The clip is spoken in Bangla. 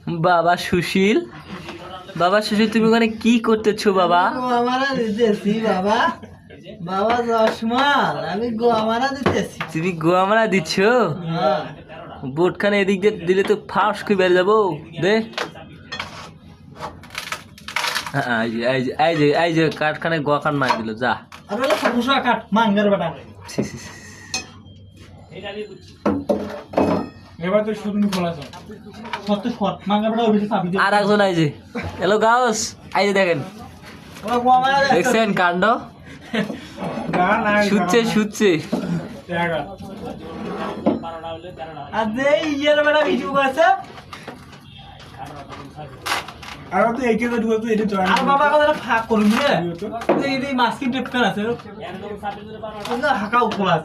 বাবা সুশীল, বাবা সুশীল তুমি ওখানে কি করতেছো বাবা? গোয়ামারা দিতেছি বাবা। বাবা জশমাল, আমি গোয়ামারা দিতেছি। তুমি গোয়ামারা দিচ্ছ? হ্যাঁ। বোটখানে এদিক দিয়ে দিলে তো ফাঁস করে বেড়ে যাবো। দে এই যে কাঠখানে গোয়াখান মার দিল, যা। আর বলে সমস্যা কাট মাঙ্গার বেটা। ছি, ছি, ছি। এবার তো শুরু খোলাছ। সত্য শট মাঙ্গার বেটা ওইটা চাবি দে। আর একজন এই যে হ্যালো গাউস, এই যে দেখেন, ওরা গোয়ামারা দেখছেন কাণ্ড? শুচ্ছে আর যে ইয়ের বেটা ভিডিও করছে। আর তো এইকে তো ঢুকে তো এটা জয়েন আর বাবা কথা ফাঁক করবি রে। এই মাস্কিন টেপ কার আছে। হাঁকাও খোলা আছে।